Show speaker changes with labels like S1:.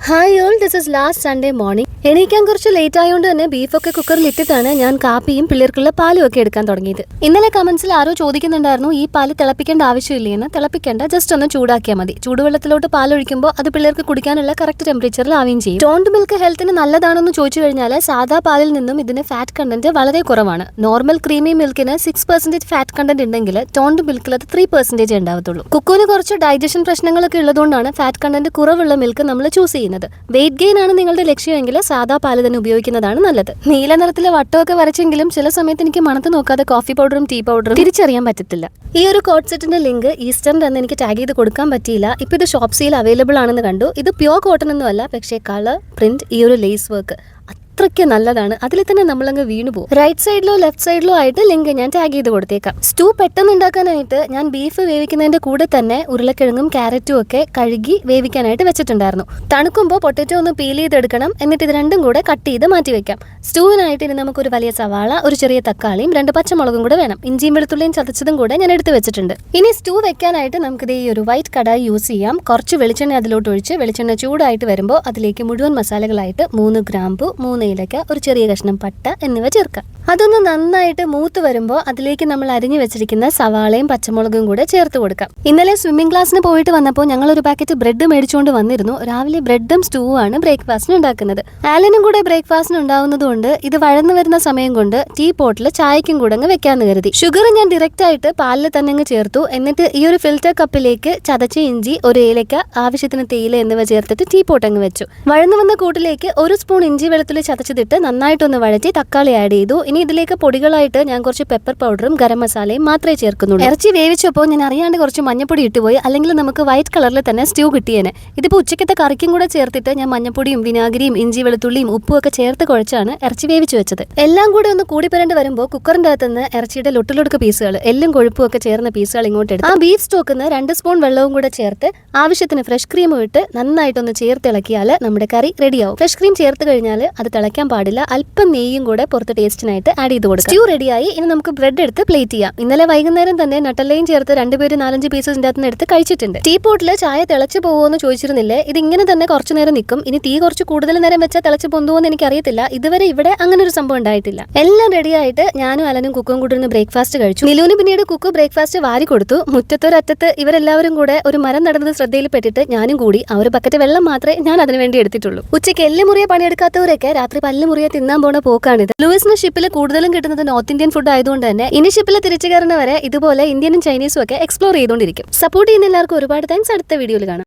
S1: Hi all, this is last Sunday morning. എണീക്കാൻ കുറച്ച് late ആയതുകൊണ്ട് തന്നെ ബീഫൊക്കെ കുക്കറിൽ ഇട്ടിട്ടാണ് ഞാൻ കാപ്പിയും പിള്ളേർക്കുള്ള പാലും ഒക്കെ എടുക്കാൻ തുടങ്ങിയത്. ഇന്നലെ കമന്റ്സിൽ ആരോ ചോദിക്കുന്നുണ്ടായിരുന്നു ഈ പാല് തിളപ്പിക്കേണ്ട ആവശ്യമില്ലേന്ന്. തിളപ്പിക്കേണ്ട, ജസ്റ്റ് ഒന്ന് ചൂടാക്കിയാൽ മതി. ചൂടുവെള്ളത്തിലോട്ട് പാൽ ഒഴിക്കുമ്പോൾ അത് പിള്ളേർക്ക് കുടിക്കാനുള്ള കറക്റ്റ് ടെമ്പറേച്ചറിൽ ആവുകയും ചെയ്യും. ടോണ്ട് മിൽക്ക് ഹെൽത്തിന് നല്ലതാണെന്ന് ചോദിച്ചു കഴിഞ്ഞാൽ സാധാ പാലിൽ നിന്നും ഇതിന് ഫാറ്റ് കണ്ടന്റ് വളരെ കുറവാണ്. നോർമൽ ക്രീമി മിൽക്കിന് 6% ഫാറ്റ് കണ്ടന്റ് ഉണ്ടെങ്കിൽ ടോണ്ട് മിൽക്കിൽ അത് 3% ഉണ്ടാവത്തുള്ളൂ. കുക്കുവിന് കുറച്ച് ഡൈജഷൻ പ്രശ്നങ്ങളൊക്കെ ഉള്ളതുകൊണ്ടാണ് ഫാറ്റ് കണ്ടന്റ് കുറവുള്ള മിൽക്ക് നമ്മൾ ചൂസ് ചെയ്യുന്നത്. വെയിറ്റ് ഗെയിൻ ആണ് നിങ്ങളുടെ ലക്ഷ്യമെങ്കിൽ സാധാ പാല് തന്നെ ഉപയോഗിക്കുന്നതാണ് നല്ലത്. നീല നിറത്തിലെ വട്ടമൊക്കെ വരച്ചെങ്കിലും ചില സമയത്ത് എനിക്ക് മണത്ത് നോക്കാതെ കോഫി പൗഡറും ടീ പൗഡറും തിരിച്ചറിയാൻ പറ്റത്തില്ല. ഈ ഒരു കോട്ട് സെറ്റിന്റെ ലിങ്ക് ഈസ്റ്ററിന്റെ അന്ന് എനിക്ക് ടാഗ് ചെയ്ത് കൊടുക്കാൻ പറ്റിയില്ല. ഇപ്പൊ ഇത് ഷോപ്സിയിൽ അവൈലബിൾ ആണെന്ന് കണ്ടു. ഇത് പ്യോർ കോട്ടൺ ഒന്നും അല്ല, പക്ഷേ കളർ, പ്രിന്റ്, ഈ ഒരു ലേസ് വർക്ക് അത്രയ്ക്ക് നല്ലതാണ്. അതിൽ തന്നെ നമ്മളങ്ങ് വീണു പോകും. റൈറ്റ് സൈഡിലോ ലെഫ്റ്റ് സൈഡിലോ ആയിട്ട് ലിങ്ക് ഞാൻ ടാഗ് ചെയ്ത് കൊടുത്തേക്കാം. സ്റ്റൂ പെട്ടെന്ന് ഉണ്ടാക്കാനായിട്ട് ഞാൻ ബീഫ് വേവിക്കുന്നതിന്റെ കൂടെ തന്നെ ഉരുളക്കിഴങ്ങും ക്യാരറ്റും ഒക്കെ കഴുകി വേവിക്കാനായിട്ട് വെച്ചിട്ടുണ്ടായിരുന്നു. തണുക്കുമ്പോൾ പൊട്ടറ്റോ ഒന്ന് പീൽ ചെയ്തെടുക്കണം. എന്നിട്ട് ഇത് രണ്ടും കൂടെ കട്ട് ചെയ്ത് മാറ്റി വെക്കാം. സ്റ്റൂവിനായിട്ട് ഇനി നമുക്കൊരു വലിയ സവാള, ഒരു ചെറിയ തക്കാളിയും 2 പച്ചമുളകും കൂടെ വേണം. ഇഞ്ചിയും വെളുത്തുള്ളിയും ചതച്ചതും കൂടെ ഞാൻ എടുത്ത് വെച്ചിട്ടുണ്ട്. ഇനി സ്റ്റൂ വെക്കാനായിട്ട് നമുക്കിത് ഈ ഒരു വൈറ്റ് കടായി യൂസ് ചെയ്യാം. കുറച്ച് വെളിച്ചെണ്ണ അതിലോട്ട് ഒഴിച്ച് വെളിച്ചെണ്ണ ചൂടായിട്ട് വരുമ്പോൾ അതിലേക്ക് മുഴുവൻ മസാലകളായിട്ട് 3 ഗ്രാമ്പു, 3 ഏലക്ക, ഒരു ചെറിയ കഷ്ണം പട്ട എന്നിവ ചേർക്കാം. അതൊന്ന് നന്നായിട്ട് മൂത്ത് വരുമ്പോൾ അതിലേക്ക് നമ്മൾ അരിഞ്ഞു വെച്ചിരിക്കുന്ന സവാളയും പച്ചമുളകും കൂടെ ചേർത്ത് കൊടുക്കാം. ഇന്നലെ സ്വിമ്മിംഗ് ക്ലാസ്സിന് പോയിട്ട് വന്നപ്പോൾ ഞങ്ങൾ ഒരു പാക്കറ്റ് ബ്രെഡ് മേടിച്ചുകൊണ്ട് വന്നിരുന്നു. രാവിലെ ബ്രെഡും സ്റ്റൂവും ആണ് ബ്രേക്ക്ഫാസ്റ്റിന് ഉണ്ടാക്കുന്നത്. ആലനും കൂടെ ബ്രേക്ക്ഫാസ്റ്റിന് ഉണ്ടാവുന്നതുകൊണ്ട് ഇത് വഴന്നു വരുന്ന സമയം കൊണ്ട് ടീ പോട്ടിൽ ചായക്കും കൂടെ അങ്ങ് വെക്കാന്ന് കരുതി. ഷുഗർ ഞാൻ ഡയറക്റ്റ് ആയിട്ട് പാലിൽ തന്നെ അങ്ങ് ചേർത്തു. എന്നിട്ട് ഈ ഒരു ഫിൽറ്റർ കപ്പിലേക്ക് ചതച്ച ഇഞ്ചി, ഒരു ഏലക്ക, ആവശ്യത്തിന് തേയില എന്നിവ ചേർത്തിട്ട് ടീ പോട്ട് അങ്ങ് വെച്ചു. വഴന്നു വന്ന കൂട്ടിലേക്ക് 1 സ്പൂൺ ഇഞ്ചി വെളുത്തുള്ളി ചതച്ചതിട്ട് നന്നായിട്ടൊന്ന് വഴറ്റി തക്കാളി ആഡ് ചെയ്തു. ഇനി ഇതിലേക്ക് പൊടികളായിട്ട് ഞാൻ കുറച്ച് പെപ്പർ പൗഡറും ഗരം മസാലയും മാത്രമേ ചേർക്കുന്നുള്ളൂ. ഇറച്ചി വേവിച്ചപ്പോൾ ഞാൻ അറിയാണ്ട് കുറച്ച് മഞ്ഞപ്പൊടി ഇട്ടുപോയി, അല്ലെങ്കിൽ നമുക്ക് വൈറ്റ് കളറിൽ തന്നെ സ്റ്റൂ കിട്ടിയേനെ. ഇതിപ്പോൾ ഉച്ചക്കത്തെ കറിക്കും കൂടെ ചേർത്തിട്ട് ഞാൻ മഞ്ഞപ്പൊടിയും വിനാഗിരിയും ഇഞ്ചി വെളുത്തുള്ളിയും ഉപ്പും ഒക്കെ ചേർത്ത് കുഴച്ചാണ് ഇറച്ചി വേവിച്ചു വെച്ചത്. എല്ലാം കൂടെ ഒന്ന് കൂടിപ്പരണ്ട് വരുമ്പോൾ കുക്കറിന്റെ അകത്തുനിന്ന് ഇറച്ചിയുടെ ലൊട്ടിലൊടുക്ക് പീസുകൾ, എല്ലും കൊഴുപ്പും ഒക്കെ ചേർന്ന പീസുകൾ ഇങ്ങോട്ട് എടുത്ത് ആ ബീഫ് സ്റ്റോക്കിന്ന് 2 സ്പൂൺ വെള്ളവും കൂടെ ചേർത്ത് ആവശ്യത്തിന് ഫ്രഷ് ക്രീമും ഇട്ട് നന്നായിട്ടൊന്ന് ചേർത്ത് ഇളക്കിയാൽ നമ്മുടെ കറി റെഡിയാവും. ഫ്രഷ് ക്രീം ചേർത്ത് കഴിഞ്ഞാൽ അത് തിളയ്ക്കാൻ പാടില്ല. അല്പം നെയ്യും കൂടെ പുറത്ത് ടേസ്റ്റിനായിട്ട് ആഡ് ചെയ്ത് കൊടുക്കാം. സ്റ്റൂ റെഡിയായി. ഇനി നമുക്ക് ബ്രെഡ് എടുത്ത് പ്ലേറ്റ് ചെയ്യാം. ഇന്നലെ വൈകുന്നേരം തന്നെ നട്ടല്ലയും ചേർത്ത് 2 പേര് 4-5 പീസസ് എടുത്ത് കഴിച്ചിട്ടുണ്ട്. ടീ പോട്ടിൽ ചായ തിളച്ചു പോകുമെന്ന് ചോദിച്ചിരുന്നില്ലേ? ഇത് ഇങ്ങനെ തന്നെ കുറച്ചു നേരം നിൽക്കും. ഇനി തീ കുറച്ച് കൂടുതൽ നേരം വെച്ചാൽ തിളച്ചു പോകുമെന്ന് എനിക്ക് അറിയത്തില്ല. ഇതുവരെ ഇവിടെ അങ്ങനെ ഒരു സംഭവം ഉണ്ടായിട്ടില്ല. എല്ലാം റെഡിയായിട്ട് ഞാനും അലനും കുക്കും കൂടി ഇരുന്ന് ബ്രേക്ക്ഫാസ്റ്റ് കഴിച്ചു. നിലൂന് പിന്നീട് കുക്ക് ബ്രേക്ക്ഫാസ്റ്റ് വാരി കൊടുത്തു. മുറ്റത്തൊരറ്റത്ത് ഇവരെല്ലാവരും കൂടെ ഒരു മരം നടന്നത് ശ്രദ്ധയിൽപ്പെട്ടിട്ട് ഞാനും കൂടി ആ ഒരു ബക്കറ്റ് വെള്ളം മാത്രമേ ഞാൻ അതിന് വേണ്ടി എടുത്തിട്ടുള്ളൂ. ഉച്ചയ്ക്ക് എല്ല് മുറിയെ പണിയെടുക്കാത്തവരൊക്കെ രാത്രി പല്ല് മുറിയെ തിന്നാൻ പോണ പോക്കാണിത്. ലൂയിസിന് ഷിപ്പിൽ കൂടുതലും കിട്ടുന്നത് നോർത്ത് ഇന്ത്യൻ ഫുഡ് ആയതുകൊണ്ട് തന്നെ ഇനി ഷിപ്പിൽ തിരിച്ചു കയറുന്നവരെ ഇതുപോലെ ഇന്ത്യനും ചൈനീസും ഒക്കെ എക്സ്പ്ലോർ ചെയ്തുകൊണ്ടിരിക്കും. സപ്പോർട്ട് ചെയ്യുന്ന എല്ലാവർക്കും ഒരുപാട് താങ്ക്സ്. അടുത്ത വീഡിയോയിൽ കാണാം.